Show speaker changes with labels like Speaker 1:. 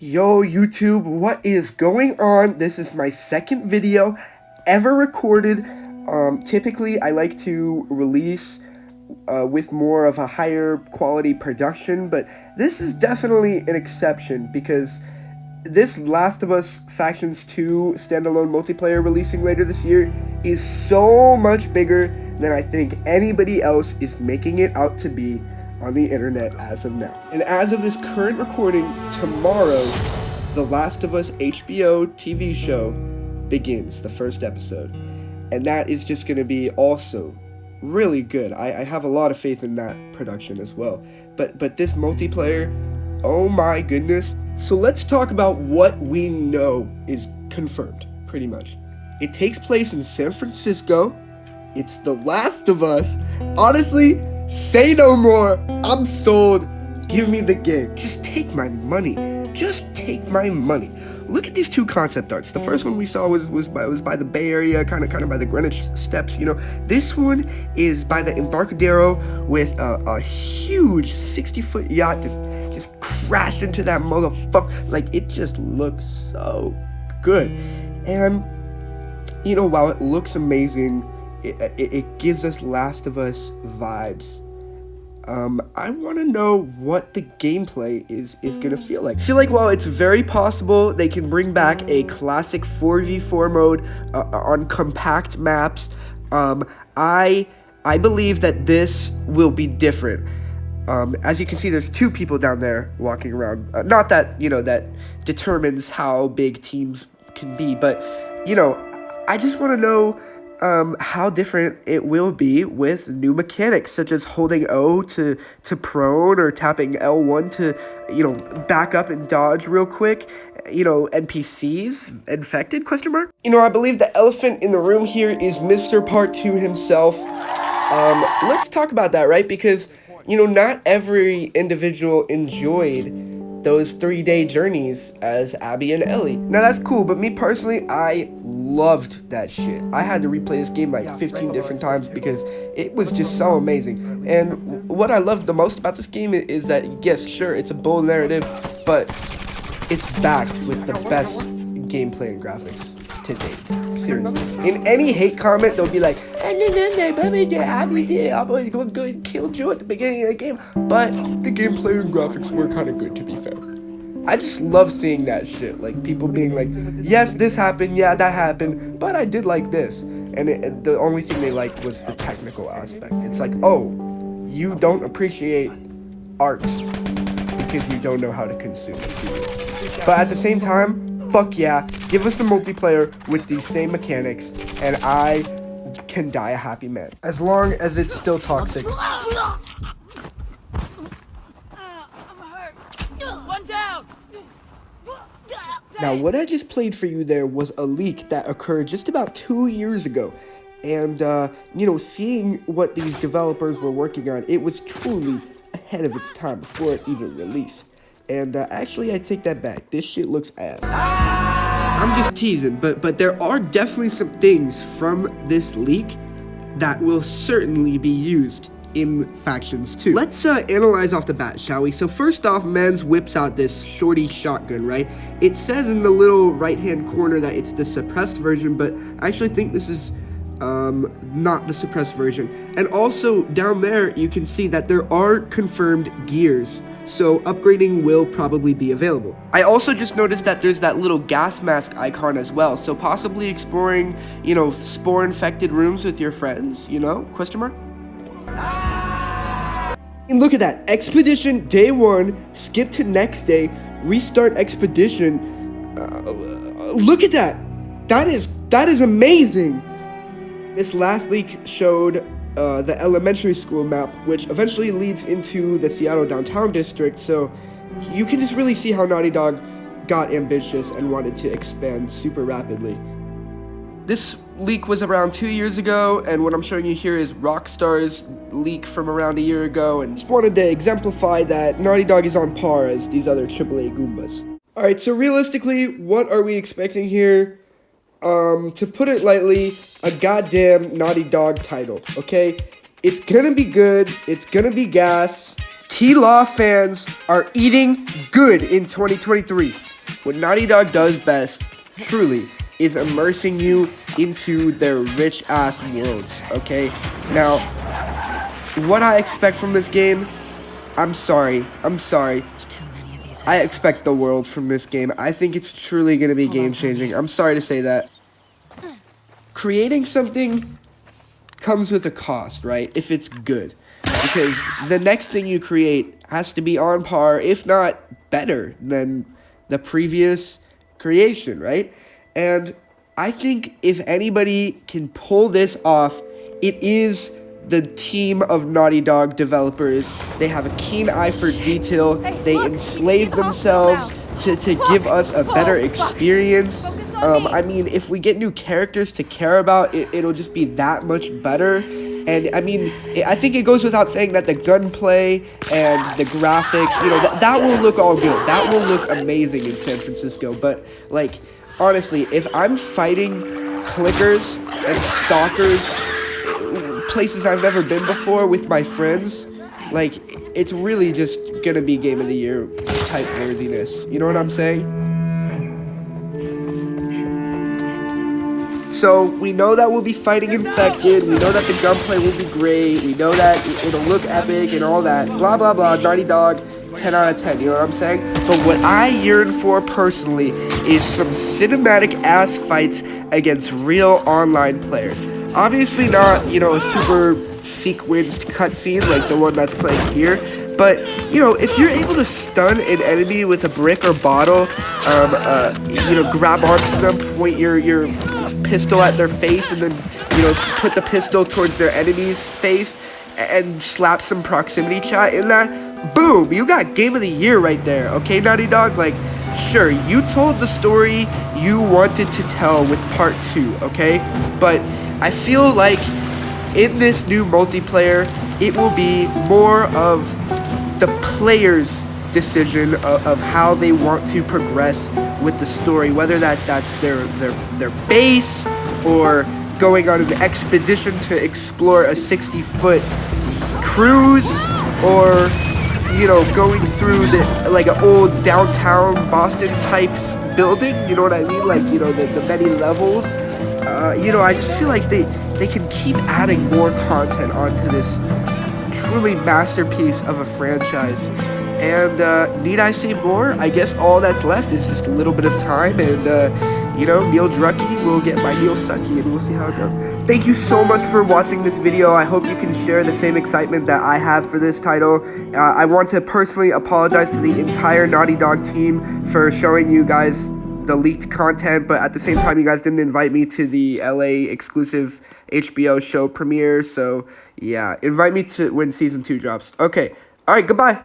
Speaker 1: Yo YouTube, what is going on? This is my second video ever recorded. Typically I like to release with more of a higher quality production, but this is definitely an exception because this Last of Us Factions 2 standalone multiplayer releasing later this year is so much bigger than I think anybody else is making it out to be on the internet as of now. And as of this current recording, tomorrow, The Last of Us HBO TV show begins, the first episode. And that is just going to be also really good. I have a lot of faith in that production as well. But this multiplayer, oh my goodness. So let's talk about what we know is confirmed, pretty much. It takes place in San Francisco. It's The Last of Us. Honestly, say no more. I'm sold. Give me the game. Just take my money. Just take my money. Look at these two concept arts. The first one we saw was by the Bay Area, kind of by the Greenwich Steps. You know, this one is by the Embarcadero with a huge 60-foot yacht just crashed into that motherfucker. Like, it just looks so good. And you know, while it looks amazing, it gives us Last of Us vibes. I want to know what the gameplay is gonna feel like. I feel like while it's very possible they can bring back a classic 4v4 mode on compact maps, I believe that this will be different. As you can see, there's two people down there walking around. Not that, you know, that determines how big teams can be, but, you know, I just want to know how different it will be with new mechanics, such as holding O to prone or tapping L1 to, you know, back up and dodge real quick. You know, NPCs, infected, question mark? You know, I believe the elephant in the room here is Mr. Part 2 himself. Let's talk about that, right? Because, you know, not every individual enjoyed those 3-day journeys as Abby and Ellie. Now that's cool, but me personally, I loved that shit. I had to replay this game like 15 different times because it was just so amazing. And what I loved the most about this game is that, yes, sure, it's a bold narrative, but it's backed with the best gameplay and graphics to date. Seriously. In any hate comment, they'll be like, I'm going to go kill Joe at the beginning of the game. But the gameplay and graphics were kind of good, to be fair. I just love seeing that shit. Like, people being like, yes, this happened, yeah, that happened, but I did like this. And the only thing they liked was the technical aspect. It's like, oh, you don't appreciate art because you don't know how to consume it. But at the same time, fuck yeah, give us a multiplayer with these same mechanics, and I can die a happy man. As long as it's still toxic. Now, what I just played for you there was a leak that occurred just about 2 years ago. And, you know, seeing what these developers were working on, it was truly ahead of its time before it even released. And actually, I take that back. This shit looks ass. I'm just teasing, but there are definitely some things from this leak that will certainly be used in Factions 2. Let's analyze off the bat, shall we? So first off, Mens whips out this shorty shotgun, right? It says in the little right-hand corner that it's the suppressed version, but I actually think this is not the suppressed version. And also, down there, you can see that there are confirmed gears, so upgrading will probably be available. I also just noticed that there's that little gas mask icon as well, so possibly exploring, you know, spore-infected rooms with your friends, you know, question mark? And look at that, Expedition Day 1, skip to next day, restart Expedition. Look at that, that is amazing. This last leak showed the elementary school map, which eventually leads into the Seattle downtown district, so you can just really see how Naughty Dog got ambitious and wanted to expand super rapidly. This leak was around 2 years ago, and what I'm showing you here is Rockstar's leak from around a year ago, and just wanted to exemplify that Naughty Dog is on par as these other AAA Goombas. Alright, so realistically, what are we expecting here? To put it lightly, a goddamn Naughty Dog title, okay? It's gonna be good, it's gonna be gas. T-Law fans are eating good in 2023. What Naughty Dog does best, truly, is immersing you into their rich-ass worlds, okay? Now, what I expect from this game, I'm sorry. I expect the world from this game. I think it's truly going to be game-changing. I'm sorry to say that. Creating something comes with a cost, right? If it's good. Because the next thing you create has to be on par, if not better, than the previous creation, right? And I think if anybody can pull this off, it is the team of Naughty Dog developers. They have a keen eye for detail. They enslave themselves to give us a better experience. I mean, if we get new characters to care about, it'll just be that much better. And I mean, I think it goes without saying that the gunplay and the graphics, you know, that will look all good. That will look amazing in San Francisco. But, like, honestly, if I'm fighting clickers and stalkers, places I've never been before with my friends, like, it's really just gonna be Game of the Year type worthiness. You know what I'm saying? So, we know that we'll be fighting infected, we know that the gunplay will be great, we know that it'll look epic and all that, blah blah blah, Naughty Dog, 10 out of 10, you know what I'm saying? But what I yearn for personally is some cinematic ass fights against real online players. Obviously not, you know, a super sequenced cutscene like the one that's playing here, but, you know, if you're able to stun an enemy with a brick or bottle, you know, grab onto them, point your pistol at their face, and then, you know, put the pistol towards their enemy's face, and slap some proximity chat in that, boom, you got Game of the Year right there, okay, Naughty Dog? Like, sure, you told the story you wanted to tell with part 2, okay? But I feel like in this new multiplayer, it will be more of the player's decision of how they want to progress with the story, whether that's their base, or going on an expedition to explore a 60-foot cruise, or, you know, going through like an old downtown Boston type building, you know what I mean, like, you know, the many levels. You know, I just feel like they can keep adding more content onto this truly masterpiece of a franchise. And need I say more? I guess all that's left is just a little bit of time, and you know, NeilDrucky will get my Neil Sucky, and we'll see how it goes. Thank you so much for watching this video. I hope you can share the same excitement that I have for this title. I want to personally apologize to the entire Naughty Dog team for showing you guys the leaked content, but at the same time, you guys didn't invite me to the LA exclusive HBO show premiere, so yeah, invite me to when season 2 drops. Okay, alright, goodbye.